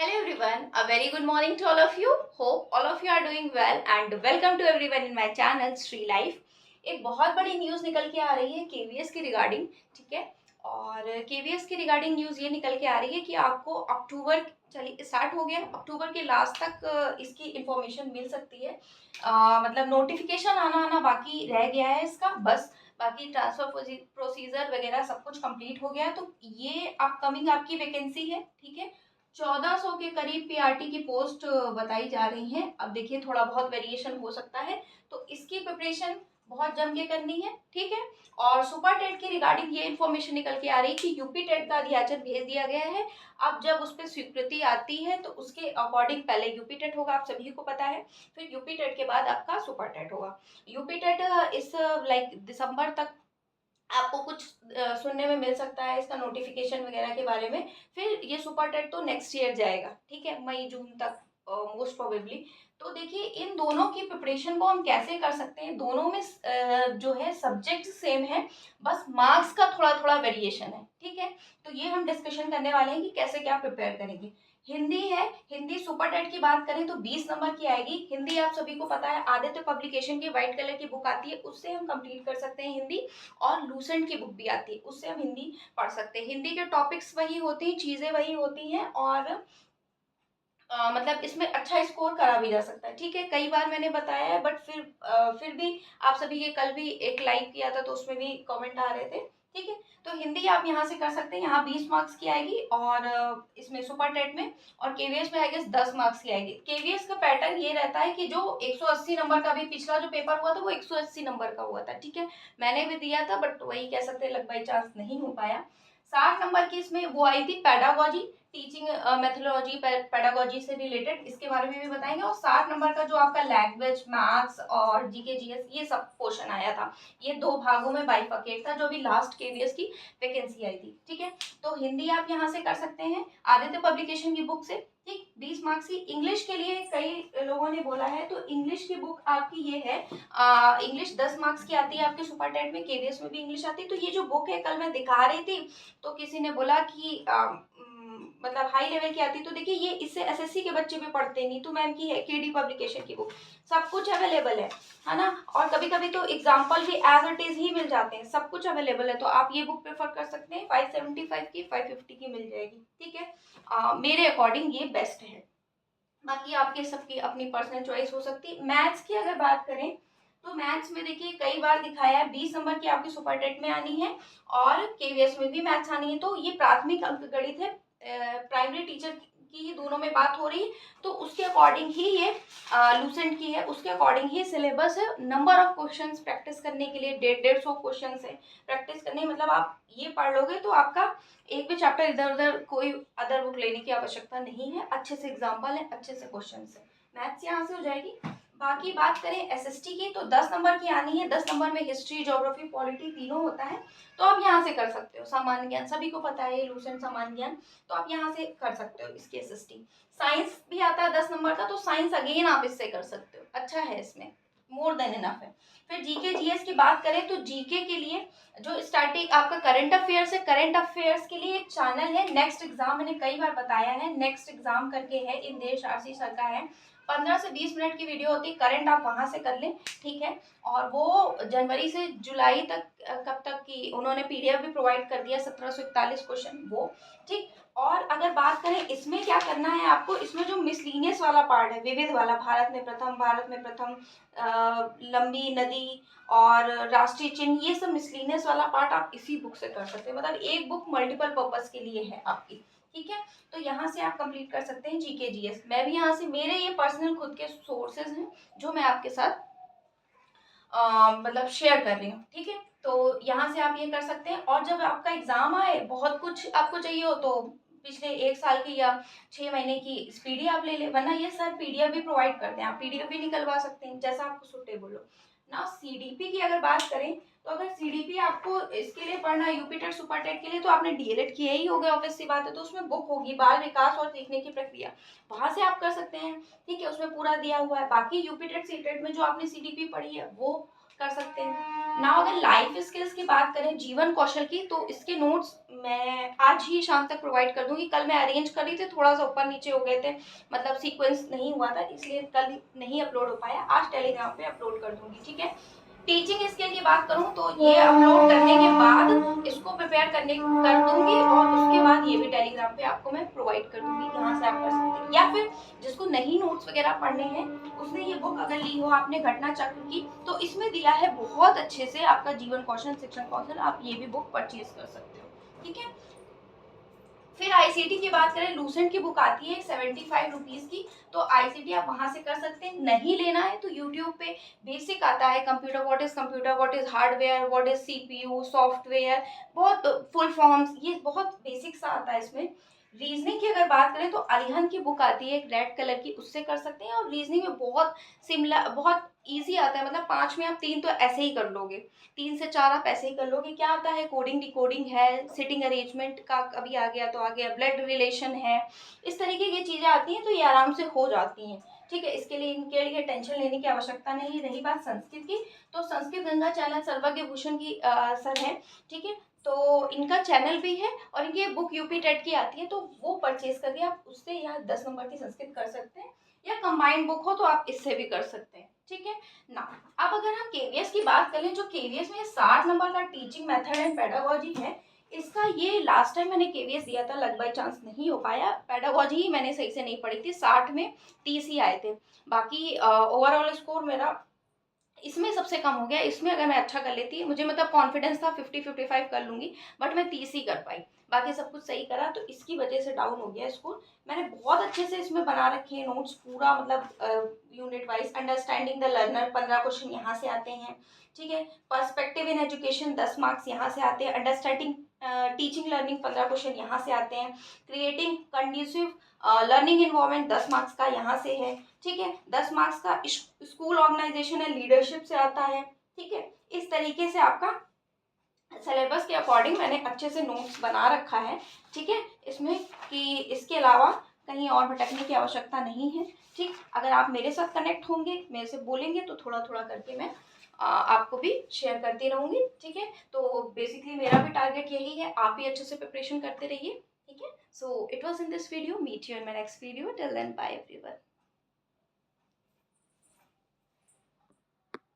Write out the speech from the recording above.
Hello everyone, a very good morning to all of you. Hope all of you are doing well and welcome to everyone in my channel Sri Life. एक बहुत बड़ी news निकल के आ रही है KVS की regarding, ठीक है। और केवीएस की रिगार्डिंग न्यूज़ ये निकल के आ रही है कि आपको अक्टूबर चलिए स्टार्ट हो गया, अक्टूबर के लास्ट तक इसकी इंफॉर्मेशन मिल सकती है। मतलब नोटिफिकेशन आना आना बाकी रह गया है इसका, बस बाकी ट्रांसफर प्रोसीजर वगैरह सब कुछ कंप्लीट हो गया है। तो ये अपकमिंग आपकी वैकेंसी है, ठीक है। 1400 के करीब पीआरटी की पोस्ट बताई जा रही है। अब देखिए थोड़ा बहुत वेरिएशन हो सकता है, तो इसकी प्रिपरेशन बहुत जम के करनी है, ठीक है। और सुपर टेट की रिगार्डिंग ये इन्फॉर्मेशन निकल के आ रही है कि यूपी टेट का अधियाचन भेज दिया गया है। अब जब उस पर स्वीकृति आती है तो उसके अकॉर्डिंग पहले यूपी टेट होगा, आप सभी को पता है। फिर यूपी टेट के बाद आपका सुपर टेट होगा। यूपी टेट इस लाइक दिसंबर तक आपको कुछ सुनने में मिल सकता है इसका नोटिफिकेशन वगैरह के बारे में। फिर ये सुपर टेट तो नेक्स्ट ईयर जाएगा, ठीक है, मई जून तक मोस्ट प्रोबेबली। तो देखिए इन दोनों की प्रिपरेशन को हम कैसे कर सकते हैं। दोनों में जो है सब्जेक्ट सेम है, बस मार्क्स का थोड़ा थोड़ा वेरिएशन है, ठीक है। तो ये हम डिस्कशन करने वाले हैं कि कैसे क्या प्रिपेयर करेंगे। हिंदी है, हिंदी सुपर टेट की बात करें तो 20 नंबर की आएगी। हिंदी आप सभी को पता है आदित्य पब्लिकेशन की व्हाइट कलर की बुक आती है, उससे हम कंप्लीट कर सकते हैं हिंदी। और लूसेंट की बुक भी आती है, उससे हम हिंदी पढ़ सकते हैं। हिंदी के टॉपिक्स वही होती हैं, चीज़ें वही होती हैं और मतलब इसमें अच्छा स्कोर करा भी जा सकता है, ठीक है। कई बार मैंने बताया है बट फिर भी आप सभी के कल भी एक लाइव किया था तो उसमें भी कमेंट आ रहे थे, ठीक है। तो हिंदी आप यहाँ से कर सकते हैं, यहाँ 20 मार्क्स की आएगी और इसमें सुपर टेट में। और केवीएस में आई गेस 10 मार्क्स की आएगी। केवीएस का पैटर्न ये रहता है कि जो 180 नंबर का भी पिछला जो पेपर हुआ था वो 180 नंबर का हुआ था, ठीक है। मैंने भी दिया था बट वही कह सकते हैं लक बाई चांस नहीं हो पाया। 60 नंबर की इसमें वो आई थी पैडागोजी, टीचिंग मेथोडोलॉजी पेडागोजी से रिलेटेड, इसके बारे में भी बताएंगे। और 60 नंबर का जो आपका लैंग्वेज मैथ्स और जीके जीएस ये सब क्वेश्चन आया था, ये दो भागों में बाइफर्केट था जो भी लास्ट केवीएस की वैकेंसी आई थी, ठीक है। तो हिंदी आप यहाँ से कर सकते हैं आदित्य पब्लिकेशन की बुक से, ठीक। 20 मार्क्स की। इंग्लिश के लिए कई लोगों ने बोला है तो इंग्लिश की बुक आपकी ये है, इंग्लिश 10 मार्क्स की आती है आपके सुपर टेट में, केवीएस में भी इंग्लिश आती है। तो ये जो बुक है कल मैं दिखा रही थी तो किसी ने बोला कि मतलब हाई लेवल की आती। तो देखिए ये इससे एसएससी के बच्चे भी पढ़ते नहीं, तो मैम की है केडी पब्लिकेशन की बुक, सब कुछ अवेलेबल है ना। और कभी कभी तो एग्जाम्पल भी एज इट इज ही मिल जाते हैं, सब कुछ अवेलेबल है। तो आप ये बुक प्रेफर कर सकते हैं। 575 की 550 की मिल जाएगी, ठीक है। मेरे अकॉर्डिंग ये बेस्ट है, बाकी आपके सबकी अपनी पर्सनल चॉइस हो सकती है। मैथ्स की अगर बात करें तो मैथ्स में देखिए कई बार दिखाया है 20 नंबर की आपकी सुपर टेट में आनी है और केवीएस में भी मैथ्स आनी है। तो ये प्राथमिक अंकगणित है, प्राइमरी टीचर की ही दोनों में बात हो रही है। तो उसके अकॉर्डिंग ही ये लूसेंट की है, उसके अकॉर्डिंग ही सिलेबस है। नंबर ऑफ क्वेश्चंस प्रैक्टिस करने के लिए 150 क्वेश्चन है प्रैक्टिस करने, मतलब आप ये पढ़ लोगे तो आपका एक भी चैप्टर इधर उधर कोई अदर बुक लेने की आवश्यकता नहीं है। अच्छे से एग्जाम्पल है, अच्छे से क्वेश्चन है। मैथ्स यहाँ से हो जाएगी। बाकी बात करें एसएसटी की तो 10 नंबर की आनी है। 10 नंबर में हिस्ट्री ज्योग्राफी पॉलिटी तीनों होता है, तो आप यहाँ से कर सकते हो। सामान्य ज्ञान सभी को पता है, लूसेंट सामान्य ज्ञान, तो आप यहाँ से कर सकते हो इसकी एसएसटी। साइंस भी आता है 10 नंबर का, तो साइंस अगेन आप इससे कर सकते हो, अच्छा है, इसमें मोर देन इनफ है। फिर जीके जीएस की बात करें तो जीके के लिए जो स्टार्टिंग आपका करंट अफेयर्स है, करंट अफेयर्स के लिए एक चैनल है नेक्स्ट एग्जाम, मैंने कई बार बताया है, नेक्स्ट एग्जाम करके है, इंदेश आरसी सर का है। 15 से 20 मिनट की वीडियो होती है, करंट आप वहां से कर लें, ठीक है। और वो जनवरी से जुलाई तक कब तक की उन्होंने पीडीएफ भी प्रोवाइड कर दिया, 1741 क्वेश्चन वो, ठीक। और अगर बात करें इसमें क्या करना है आपको, इसमें जो मिसलीनियस वाला पार्ट है, विविध वाला, भारत में प्रथम, भारत में प्रथम, लंबी नदी और राष्ट्रीय चिन्ह, ये सब मिसलीनियस वाला पार्ट आप इसी बुक से कर सकते हैं। मतलब एक बुक मल्टीपल पर्पस के लिए है आपकी, ठीक है। तो यहाँ से आप कंप्लीट कर सकते हैं जीके जीएस। मैं भी यहाँ से, मेरे ये पर्सनल खुद के सोर्सेज हैं जो मैं आपके साथ मतलब शेयर कर रही हूँ, ठीक है। तो यहाँ से आप ये कर सकते हैं। और जब आपका एग्जाम आए, बहुत कुछ आपको चाहिए हो तो पिछले 1 साल की या 6 महीने की स्पीडी आप ले ले, वरना ये सर पीडीएफ भी प्रोवाइड करते हैं, आप पीडीएफ भी निकलवा सकते हैं जैसा आपको सुटेबल हो ना। सीडीपी की अगर बात करें तो अगर सीडीपी आपको इसके लिए पढ़ना है यूपी टेट सुपर टेट के लिए, तो आपने डीएलएड किया ही होगा, ऑब्वियस सी बात है। तो उसमें बुक होगी बाल विकास और सीखने की प्रक्रिया, वहां से आप कर सकते हैं, ठीक है, उसमें पूरा दिया हुआ है। बाकी यूपी टेट सी टेट में जो आपने सीडीपी पढ़ी है वो कर सकते हैं ना। अगर लाइफ स्किल्स की बात करें, जीवन कौशल की, तो इसके नोट्स मैं आज ही शाम तक प्रोवाइड कर दूंगी। कल मैं अरेंज कर रही थी, थोड़ा सा ऊपर नीचे हो गए थे, मतलब सीक्वेंस नहीं हुआ था, इसलिए कल नहीं अपलोड हो पाया। आज टेलीग्राम पे अपलोड कर दूंगी, ठीक है। टीचिंग स्किल की बात करूं तो ये अपलोड करने के बाद इसको प्रिपेयर कर दूंगी, और उसके बाद ये भी टेलीग्राम पे आपको मैं प्रोवाइड कर दूंगी, यहाँ से आप कर सकते हैं। या फिर जिसको नहीं नोट्स वगैरह पढ़ने हैं, उसने ये बुक अगर ली हो आपने घटना चक्र की, तो इसमें दिया है बहुत अच्छे से आपका जीवन कौशल, शिक्षण कौशल, आप ये भी बुक परचेज कर सकते हो, ठीक है। फिर आईसीटी की बात करें, लूसेंट की बुक आती है 75 रुपीज की, तो आईसीटी आप वहां से कर सकते हैं। नहीं लेना है तो यूट्यूब पे बेसिक आता है, computer, what is hardware, what is CPU, software, बहुत फुल फॉर्म्स, ये बहुत बेसिक सा आता है इसमें। रीजनिंग की अगर बात करें तो अलिहन की बुक आती है एक रेड कलर की, उससे कर सकते हैं। और रीजनिंग में बहुत सिमिलर, बहुत इजी आता है, मतलब 5 में आप 3 तो ऐसे ही कर लोगे, 3 से 4 आप ऐसे ही कर लोगे। क्या आता है, कोडिंग डिकोडिंग है, सिटिंग अरेंजमेंट का अभी आ गया तो आ गया, ब्लड रिलेशन है, इस तरीके की चीजें आती हैं, तो ये आराम से हो जाती हैं, ठीक है। इसके लिए, इनके लिए टेंशन लेने की आवश्यकता नहीं। रही बात संस्कृत की, तो संस्कृत गंगा चैनल सर्वज्ञ भूषण की सर है, ठीक है, तो इनका चैनल भी है, और इनकी बुक यूपी टेट की आती है, तो वो परचेज करके आप उससे यहाँ 10 नंबर की संस्कृत कर सकते हैं, या कंबाइंड बुक हो तो आप इससे भी कर सकते हैं, ठीक है ना। अब अगर हम केवीएस की बात करें, जो केवीएस में 60 नंबर का टीचिंग मेथड एंड पेडागोजी है, इसका ये लास्ट टाइम मैंने केवीएस दिया था, लक बाई चांस नहीं हो पाया, पेडागोजी ही मैंने सही से नहीं पढ़ी थी, 60 में 30 ही आए थे। बाकी ओवरऑल स्कोर मेरा इसमें सबसे कम हो गया। इसमें अगर मैं अच्छा कर लेती, मुझे मतलब कॉन्फिडेंस था 50-55 कर लूंगी, बट मैं 30 ही कर पाई, बाकी सब कुछ सही करा, तो इसकी वजह से डाउन हो गया स्कोर। मैंने बहुत अच्छे से इसमें बना रखे हैं नोट्स, पूरा मतलब unit wise. Understanding the learner 15 question यहाँ से आते हैं, ठीक है। पर्सपेक्टिव इन एजुकेशन 10 मार्क्स यहाँ से आते हैं। अंडरस्टैंडिंग टीचिंग लर्निंग 15 क्वेश्चन यहाँ से आते हैं। Creating conducive learning environment 10 marks का यहाँ से है, ठीक है। 10 मार्क्स का स्कूल ऑर्गेनाइजेशन एंड लीडरशिप से आता है, ठीक है। इस तरीके से आपका सिलेबस के अकॉर्डिंग मैंने अच्छे से नोट्स बना रखा है, ठीक है, इसमें कि इसके अलावा कहीं और भटकने की आवश्यकता नहीं है, ठीक। अगर आप मेरे साथ कनेक्ट होंगे, मेरे से बोलेंगे, तो थोड़ा थोड़ा करके मैं आपको भी शेयर करती रहूंगी, ठीक है। तो बेसिकली मेरा भी टारगेट यही है, आप भी अच्छे से प्रिपरेशन करते रहिए, ठीक है। So it was in this video, meet you in my next video, till then bye everyone.